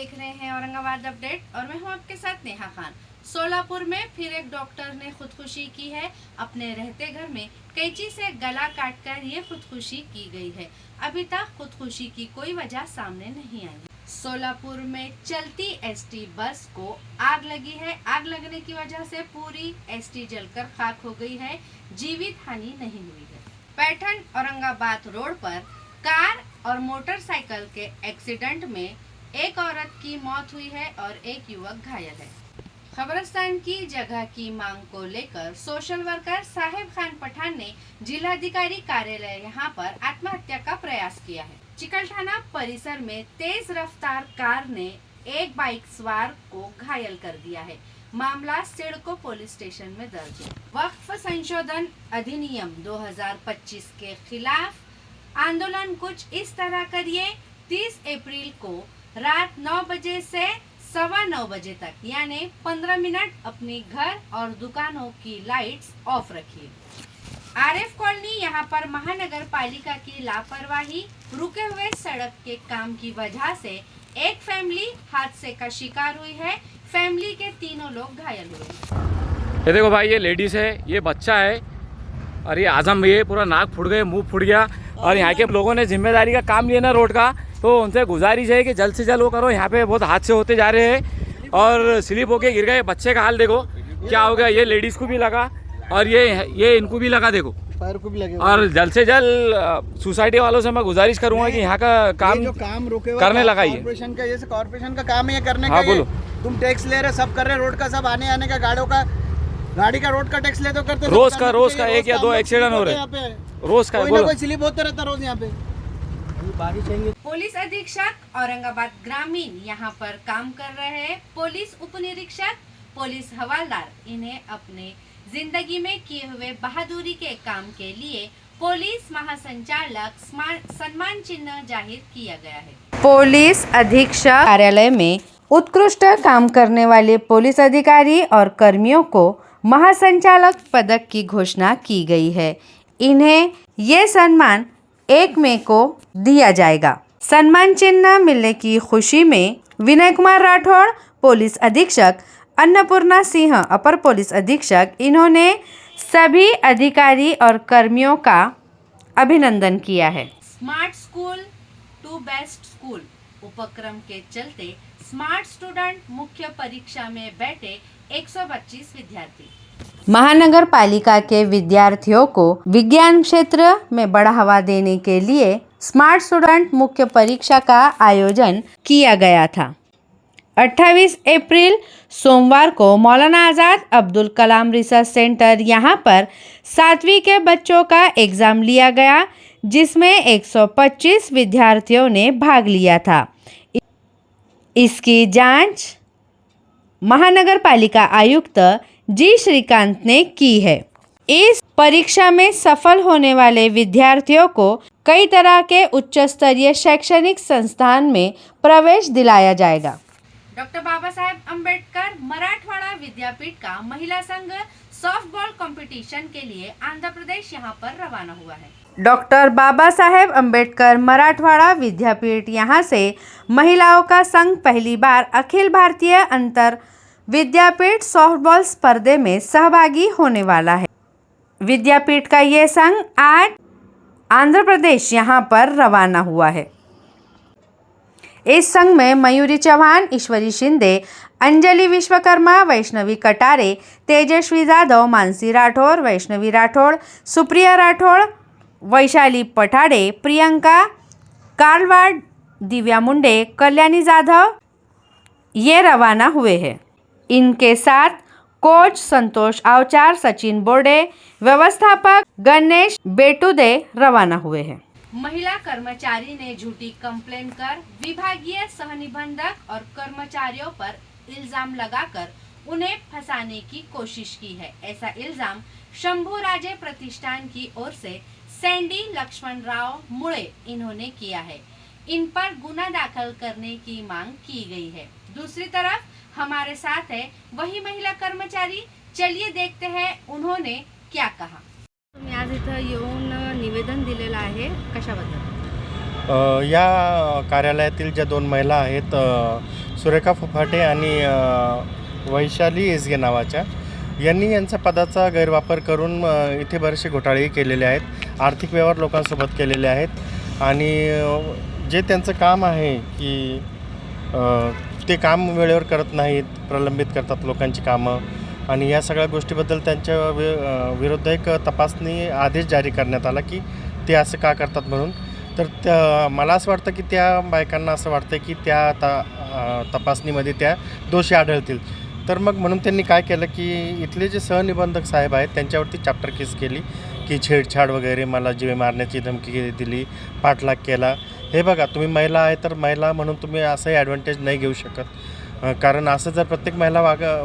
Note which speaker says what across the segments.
Speaker 1: देख रहे हैं औरंगाबाद अपडेट और मैं हूं आपके साथ नेहा खान। सोलापुर में फिर एक डॉक्टर ने खुदकुशी की है। अपने रहते घर में कैंची से गला काटकर ये खुदकुशी की गई है। अभी तक खुदकुशी की कोई वजह सामने नहीं आई। सोलापुर में चलती एसटी बस को आग लगी है। आग लगने की वजह से पूरी एसटी जलकर खाक हो गई है। जीवित हानि नहीं हुई है। पैठन औरंगाबाद रोड पर कार और मोटरसाइकिल के एक्सीडेंट में एक औरत की मौत हुई है और एक युवक घायल है। खबरस्तान की जगह की मांग को लेकर सोशल वर्कर साहेब खान पठान ने जिलाधिकारी कार्यालय यहां पर आत्महत्या का प्रयास किया है। चिकलठाना परिसर में तेज रफ्तार कार ने एक बाइक सवार को घायल कर दिया है। मामला सिडको पुलिस स्टेशन में दर्ज है। वक्फ संशोधन अधिनियम 2025 के खिलाफ आंदोलन कुछ इस तरह करिए। 30 अप्रैल को रात 9 बजे से 9:15 बजे तक यानी 15 मिनट अपनी घर और दुकानों की लाइट्स ऑफ रखिए। आरएफ कॉलोनी यहाँ पर महानगर पालिका की लापरवाही, रुके हुए सड़क के काम की वजह से एक फैमिली हादसे का शिकार हुई है। फैमिली के तीनों लोग घायल हुए।
Speaker 2: ये देखो भाई, ये लेडीज है, ये बच्चा है और ये आजम, ये पूरा नाक फूट गए, मुंह फूट गया। और यहाँ के लोगों ने जिम्मेदारी का काम लिया ना रोड का, तो उनसे गुजारिश है कि जल्द से जल्द वो करो। यहाँ पे बहुत हादसे होते जा रहे हैं और स्लिप होके गिर गए। बच्चे का हाल देखो क्या हो गया। ये लेडीज को भी लगा और ये इनको भी लगा, देखो
Speaker 3: पैर को भी लगे।
Speaker 2: और जल्द से जल्द सोसाइटी वालों से मैं गुजारिश करूंगा कि यहाँ का काम
Speaker 3: रुके
Speaker 2: करने लगा। ये
Speaker 3: कॉर्पोरेशन का, जैसे कॉर्पोरेशन का काम है ये करने का।
Speaker 2: हाँ बोलो।
Speaker 3: तुम टैक्स ले रहे, सब कर रहे, रोड का सब आने का, गाड़ी का रोड का टैक्स ले तो करते।
Speaker 2: रोज का 1 या 2 एक्सीडेंट हो रहे हैं रोज का।
Speaker 3: कोई ना कोई स्लिप होता रहता रोज यहाँ पे।
Speaker 1: पुलिस अधीक्षक औरंगाबाद ग्रामीण यहाँ पर काम कर रहे हैं। पुलिस उप निरीक्षक, पुलिस हवलदार, इन्हें अपने जिंदगी में किए हुए बहादुरी के काम के लिए पुलिस महासंचालक सम्मान चिन्ह जाहिर किया गया है। पुलिस अधीक्षक कार्यालय में उत्कृष्ट काम करने वाले पुलिस अधिकारी और कर्मियों को महासंचालक पदक की घोषणा की गई है। इन्हें ये सम्मान 1 मई को दिया जाएगा। सम्मान चिन्ह मिलने की खुशी में विनय कुमार राठौड़, पुलिस अधीक्षक, अन्नपूर्णा सिंह, अपर पुलिस अधीक्षक, इन्होंने सभी अधिकारी और कर्मियों का अभिनंदन किया है। Smart school to best school उपक्रम के चलते स्मार्ट स्टूडेंट मुख्य परीक्षा में बैठे 125 विद्यार्थी। महानगर पालिका के विद्यार्थियों को विज्ञान क्षेत्र में बढ़ावा देने के लिए स्मार्ट स्टूडेंट मुख्य परीक्षा का आयोजन किया गया था। 28 अप्रैल सोमवार को मौलाना आज़ाद अब्दुल कलाम रिसर्च सेंटर यहाँ पर 7वीं के बच्चों का एग्ज़ाम लिया गया, जिसमें 125 विद्यार्थियों ने भाग लिया था। इसकी जांच महानगर पालिका आयुक्त जी श्रीकांत ने की है। इस परीक्षा में सफल होने वाले विद्यार्थियों को कई तरह के उच्च स्तरीय शैक्षणिक संस्थान में प्रवेश दिलाया जाएगा। डॉक्टर बाबा साहेब अम्बेडकर मराठवाड़ा विद्यापीठ का महिला संघ सॉफ्टबॉल कंपटीशन के लिए आंध्र प्रदेश यहाँ पर रवाना हुआ है। डॉक्टर बाबा साहेब अम्बेडकर मराठवाड़ा विद्यापीठ यहाँ से महिलाओं का संघ पहली बार अखिल भारतीय अंतर विद्यापीठ सॉफ्टबॉल स्पर्धे में सहभागी होने वाला है। विद्यापीठ का ये संघ आज आंध्र प्रदेश यहाँ पर रवाना हुआ है। इस संघ में मयूरी चौहान, ईश्वरी शिंदे, अंजलि विश्वकर्मा, वैष्णवी कटारे, तेजस्वी जाधव, मानसी राठौर, वैष्णवी राठौड़, सुप्रिया राठौड़, वैशाली पठाड़े, प्रियंका कालवाड़, दिव्या मुंडे, कल्याणी जाधव ये रवाना हुए हैं। इनके साथ कोच संतोष आवचार, सचिन बोर्डे, व्यवस्थापक गणेश बेटुदे रवाना हुए हैं। महिला कर्मचारी ने झूठी कंप्लेन कर विभागीय सहनिबंधक और कर्मचारियों पर इल्जाम लगाकर उन्हें फंसाने की कोशिश की है। ऐसा इल्जाम शंभू राजे प्रतिष्ठान की ओर से सैंडी लक्ष्मण राव मुळे इन्होंने किया है। इन पर गुना दाखल करने की मांग की गई है। दूसरी तरफ हमारे साथ है वही महिला कर्मचारी, चलिए देखते हैं उन्होंने क्या कहा। तुम्ही आज इथं येऊन निवेदन दिलेलं आहे, कशाबद्दल?
Speaker 4: या कार्यालयातील ज्या 2 महिला आहेत सुरेखा फुफाटे आणि वैशाली एसगे नावाच्या यांनी यांच्या पदाचा गैरवापर करून इथे बरेचसे घोटाळेही केलेले आहेत, आर्थिक व्यवहार लोकांसोबत केलेले आहेत आणि जे त्यांचं काम आहे की ते काम वेळेवर करत नाहीत, प्रलंबित करतात लोकांची कामं आणि या सगळ्या गोष्टीबद्दल त्यांच्या विरुद्ध एक तपासणी आदेश जारी करण्यात आला की ते असं का करतात म्हणून. तर मला असं वाटतं की त्या बायकांना असं वाटतं की त्या तपासणीमध्ये त्या दोषी आढळतील. तर मग म्हणून त्यांनी काय केलं की इथले जे सहनिबंधक साहेब आहेत त्यांच्यावरती चॅप्टर केस केली की छेडछाड वगैरे, मला जीवे मारण्याची धमकी दिली, पाठलाग केला. हे बघा, तुम्ही महिला आहे तर महिला म्हणून तुम्ही असंही ॲडव्हान्टेज नाही घेऊ शकत, कारण असं जर प्रत्येक महिला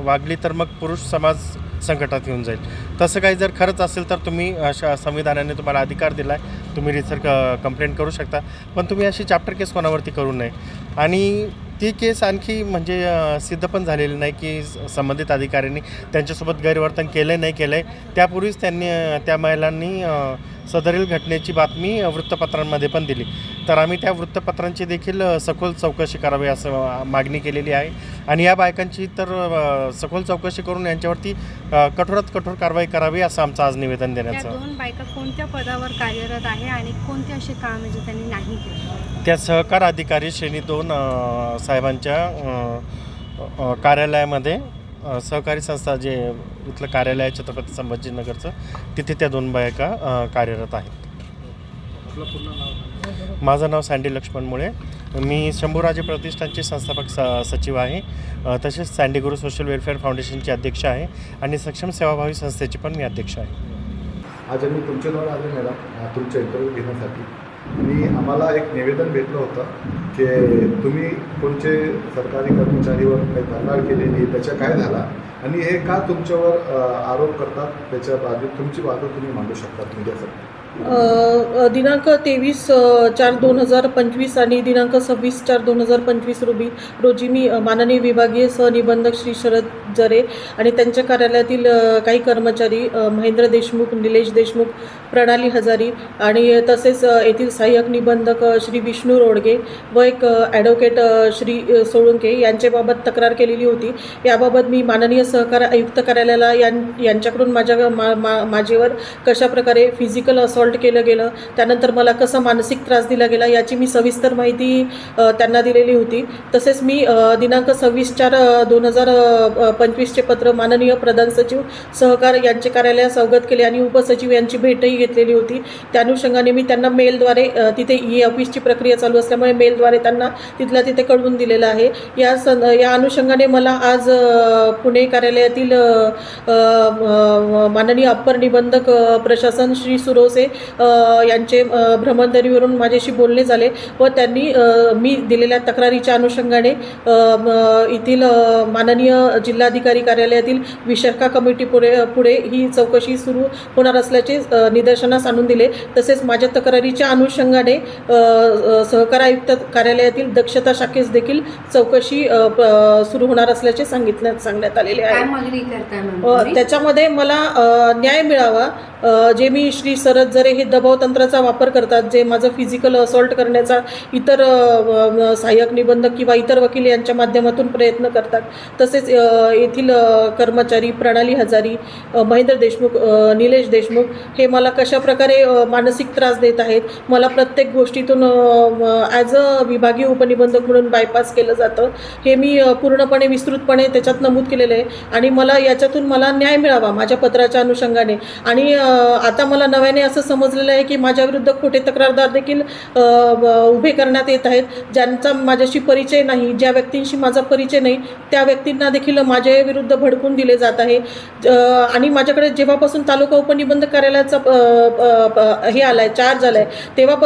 Speaker 4: वागली तर मग पुरुष समाज संकटात येऊन जाईल. तसं काही जर खरंच असेल तर तुम्ही संविधानाने तुम्हाला अधिकार दिला आहे, तुम्ही कंप्लेंट करू शकता, पण तुम्ही अशी चॅप्टर केस कोणावरती करू नये. आणि ती केस आणखी म्हणजे सिद्ध पण झालेली नाही की संबंधित अधिकाऱ्यांनी त्यांच्यासोबत गैरवर्तन केलं नाही केलं आहे. त्यापूर्वीच त्या महिलांनी सदरील घटनेची बातमी वृत्तपत्रांमध्ये पण दिली. तर आम्ही त्या वृत्तपत्रांची देखील सखोल चौकशी करावी असं मागणी केलेली आहे आणि या बायकांची तर सखोल चौकशी करून यांच्यावरती कठोरात कठोर कारवाई करावी असं आमचं आज निवेदन देण्याचं.
Speaker 5: त्या 2 बायका कोणत्या पदावर कार्यरत आहे आणि कोणते असे काम आहे जे त्यांनी नाही केले?
Speaker 4: त्या सहकार अधिकारी श्रेणी 2 साहेबांच्या कार्यालयामध्ये, सहकारी संस्था जे इथलं कार्यालय आहे छत्रपती संभाजीनगरचं, तिथे त्या 2 बायका कार्यरत आहेत. माझं नाव सँडी लक्ष्मण मुळे, मी शंभूराजे प्रतिष्ठानचे संस्थापक सचिव आहे, तसेच सँडी गुरु सोशल वेलफेअर फाउंडेशनचे अध्यक्ष आहे आणि सक्षम सेवाभावी संस्थेचे पण मी अध्यक्ष आहे.
Speaker 6: आज आम्ही तुमच्याजवळ आलो मॅडम तुमचा इंटरव्ह्यू घेण्यासाठी आणि आम्हाला एक निवेदन भेटलं होतं की तुम्ही कोणते सरकारी कर्मचारीवर काही तक्रार केलेली, त्याच्या काय झाला आणि हे का तुमच्यावर आरोप करतात, त्याच्या बाजू तुमची बाजू तुम्ही मांडू शकता मीडियासाठी.
Speaker 7: दिनांक 23/4/2025 आणि दिनांक 26/4/2025 रोजी मी माननीय विभागीय सहनिबंधक श्री शरद जरे आणि त्यांच्या कार्यालयातील काही कर्मचारी महेंद्र देशमुख, निलेश देशमुख, प्रणाली हजारी आणि तसेच येथील सहाय्यक निबंधक श्री विष्णू रोडगे व एक ॲडव्होकेट श्री सोळुंके यांच्याबाबत तक्रार केलेली होती. याबाबत मी माननीय सहकार आयुक्त कार्यालयाला यांच्याकडून माझ्यावर कशाप्रकारे फिजिकल असॉल्ट केलं गेलं, त्यानंतर मला कसा मानसिक त्रास दिला गेला याची मी सविस्तर माहिती त्यांना दिलेली होती. तसेच मी दिनांक 26/4/2025 पत्र माननीय प्रधान सचिव सहकार यांचे कार्यालयास अवगत केले आणि उपसचिव यांची भेटही घेतलेली होती. त्या अनुषंगाने मी त्यांना मेलद्वारे, तिथे ई ऑफिसची प्रक्रिया चालू असल्यामुळे मेलद्वारे त्यांना तिथल्या तिथे कळवून दिलेलं आहे. या अनुषंगाने मला आज पुणे कार्यालयातील माननीय अप्पर निबंधक प्रशासन श्री सुरोसे यांचे भ्रमणध्वनीवरून माझ्याशी बोलणे झाले व त्यांनी मी दिलेल्या तक्रारीच्या अनुषंगाने येथील माननीय जिल्हाधिकारी कार्यालयातील विशाखा कमिटी पुढे ही चौकशी सुरू होणार असल्याचे निदर्शनास आणून दिले. तसेच माझ्या तक्रारीच्या अनुषंगाने सहकार आयुक्त कार्यालयातील दक्षता शाखेस देखील चौकशी सुरू होणार असल्याचे सांगण्यात आलेले आहे. त्याच्यामध्ये मला न्याय मिळावा. जे मी श्री शरद जरे हे दबाव तंत्राचा वापर करतात, जे माझं फिजिकल असॉल्ट करण्याचा इतर सहाय्यक निबंधक किंवा इतर वकील यांच्या माध्यमातून प्रयत्न करतात. तसेच येथील कर्मचारी प्रणाली हजारी, महेंद्र देशमुख, निलेश देशमुख हे मला कशाप्रकारे मानसिक त्रास देत आहेत. मला प्रत्येक गोष्टीतून ॲज अ विभागीय उपनिबंधक म्हणून बायपास केलं जातं. हे मी पूर्णपणे विस्तृतपणे त्याच्यात नमूद केलेलं आहे आणि मला याच्यातून न्याय मिळावा माझ्या पत्राच्या अनुषंगाने. आणि आता मला नव्याने असं समजलेलं आहे की माझ्याविरुद्ध खोटे तक्रारदार देखील उभे करण्यात येत आहेत, ज्यांचा माझ्याशी परिचय नाही, ज्या व्यक्तींशी माझा परिचय नाही त्या व्यक्तींना देखील माझ्या विरुद्ध भडकून दिले जात आहे. आणि माझ्याकडे जेव्हापासून तालुका उपनिबंधक कार्यालयाचा हे आला आहे, चार्ज आला आहे, तेव्हा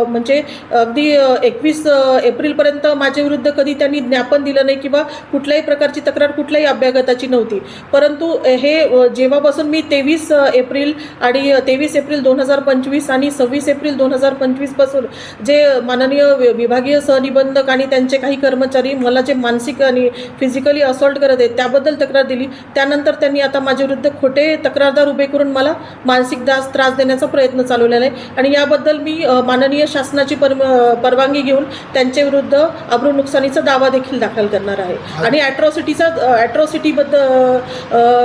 Speaker 7: म्हणजे अगदी 21 एप्रिलपर्यंत माझ्याविरुद्ध कधी त्यांनी ज्ञापन दिलं नाही किंवा कुठल्याही प्रकारची तक्रार कुठल्याही अभ्यागताची नव्हती. परंतु हे जेव्हापासून मी 23 एप्रिल आणि 23 एप्रिल 2025 आणि 26 एप्रिल 2025 पासून जे माननीय विभागीय सहनिबंधक आणि त्यांचे काही कर्मचारी मला जे मानसिक आणि फिजिकली असॉल्ट करत आहेत त्याबद्दल तक्रार दिली. त्यानंतर त्यांनी आता माझ्या विरुद्ध खोटे तक्रारदार उभे करून मला मानसिक त्रास देण्याचा प्रयत्न चालवलेला आहे आणि याबद्दल मी माननीय शासनाची परवानगी घेऊन त्यांच्या विरुद्ध अब्रू नुकसानीचा दावा देखील दाखल करणार आहे आणि ॲट्रॉसिटीबद्दल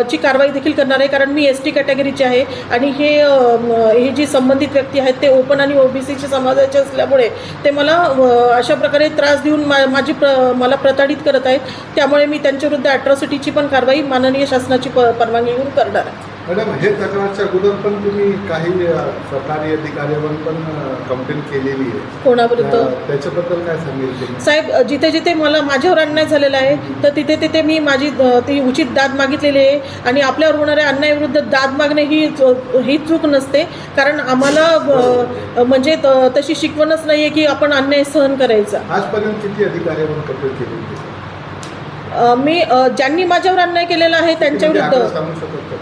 Speaker 7: ची कारवाई देखील करणार आहे. कारण मी ST कॅटेगरीचे आहे आणि हे जी संबंधित व्यक्ती आहेत ते ओपन आणि OBC समाजाचे असल्यामुळे ते मला अशा प्रकारे त्रास देऊन मला प्रताडित करत आहेत. त्यामुळे मी त्यांच्याविरुद्ध ॲट्रॉसिटीची पण कारवाई माननीय शासनाची परवानगी घेऊन करणार आहे.
Speaker 6: मॅडम, हे तक्रारच्या अगोदर पण तुम्ही काही सरकारी अधिकाऱ्यांवर पण कंप्लेंट केलेली आहे.
Speaker 7: कोणाविरुद्ध?
Speaker 6: त्याच्याबद्दल काय सांगेल तुम्ही?
Speaker 7: साहेब, जिथे जिथे माझ्यावर अन्याय झालेला आहे तर तिथे मी माझी ती उचित दाद मागितलेली आहे आणि आपल्यावर होणाऱ्या अन्यायाविरुद्ध दाद मागणे ही चूक नसते. कारण आम्हाला म्हणजे तशी शिकवणच नाही आहे की आपण अन्याय सहन करायचा.
Speaker 6: आजपर्यंत किती अधिकाऱ्यांवर कंप्लेंट केलेली आहे?
Speaker 7: मी ज्यांनी माझ्यावर अन्याय केलेला आहे त्यांच्याविरुद्ध
Speaker 6: सांगू शकत का?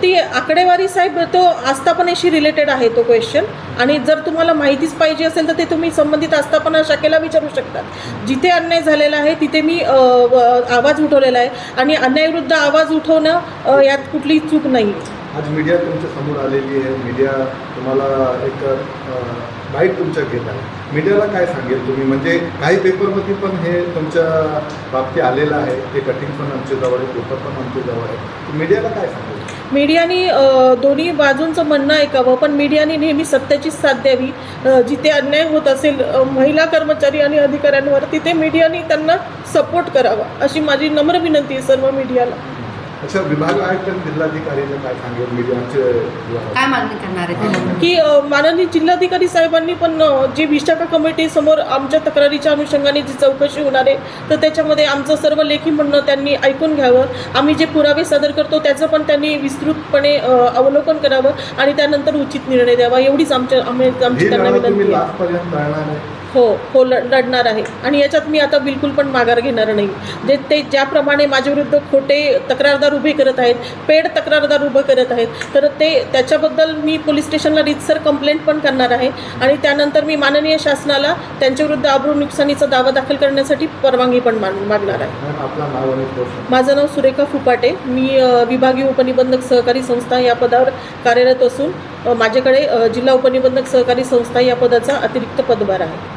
Speaker 7: ती आकडेवारी साहेब तो आस्थापनेशी रिलेटेड आहे तो क्वेश्चन आणि जर तुम्हाला माहितीच पाहिजे असेल तर ते तुम्ही संबंधित आस्थापना शाखेला विचारू शकता. जिथे अन्याय झालेला आहे तिथे मी आवाज उठवलेला आहे आणि अन्यायाविरुद्ध आवाज उठवणं यात कुठलीही चूक नाही.
Speaker 6: आज मीडिया तुमच्या समोर आलेली आहे. मीडिया तुम्हाला एक बाईट तुमच्या घेत आहे. मीडियाला काय सांगेल तुम्ही? म्हणजे काही पेपरमध्ये पण हे तुमच्या बाबतीत आलेलं आहे. ते कटिंग पण आमच्या जवळ आहे, पेपर पण आमच्या जवळ आहे. मीडियाला काय सांगेल?
Speaker 7: मीडियाने दोन्ही बाजूंचं म्हणणं ऐकावं पण मीडियाने नेहमी सत्याचीच साथ द्यावी. जिथे अन्याय होत असेल महिला कर्मचारी आणि अधिकाऱ्यांवर तिथे मीडियाने त्यांना सपोर्ट करावा अशी माझी नम्र विनंती आहे सर्व मीडियाला.
Speaker 6: अच्छा, विभाग आयुक्त आणि जिल्हाधिकारीला काय सांगेल मीडियाचे?
Speaker 1: काय मागणी करणार आहे
Speaker 7: की माननीय जिल्हाधिकारी साहेबांनी पण जी विशाखा कमिटी समोर आमच्या तक्रारीच्या अनुषंगाने जी चौकशी होणार आहे तर त्याच्यामध्ये आमचं सर्व लेखी म्हणणं त्यांनी ऐकून घ्यावं. आम्ही जे पुरावे सादर करतो त्याचं पण त्यांनी विस्तृतपणे अवलोकन करावं आणि त्यानंतर उचित निर्णय द्यावा एवढीच आमची त्यांना विनंती आहे. हो लढणार आहे आणि याच्यात मी आता बिलकुल पण माघार घेणार नाही. ते ज्याप्रमाणे माझ्याविरुद्ध खोटे तक्रारदार उभे करत आहेत, पेड तक्रारदार उभे करत आहेत तर त्याच्याबद्दल मी पोलीस स्टेशनला रीतसर कंप्लेंट पण करणार आहे आणि त्यानंतर मी माननीय शासनाला त्यांच्याविरुद्ध अब्रू नुकसानीचा दावा दाखल करण्यासाठी परवानगी पण मागणार आहे.
Speaker 6: आपलं नाव आणि पोस्ट?
Speaker 7: माझं नाव सुरेखा फुपाटे. मी विभागीय उपनिबंधक सहकारी संस्था या पदावर कार्यरत असून माझ्याकडे जिल्हा उपनिबंधक सहकारी संस्था या पदाचा अतिरिक्त पदभार आहे.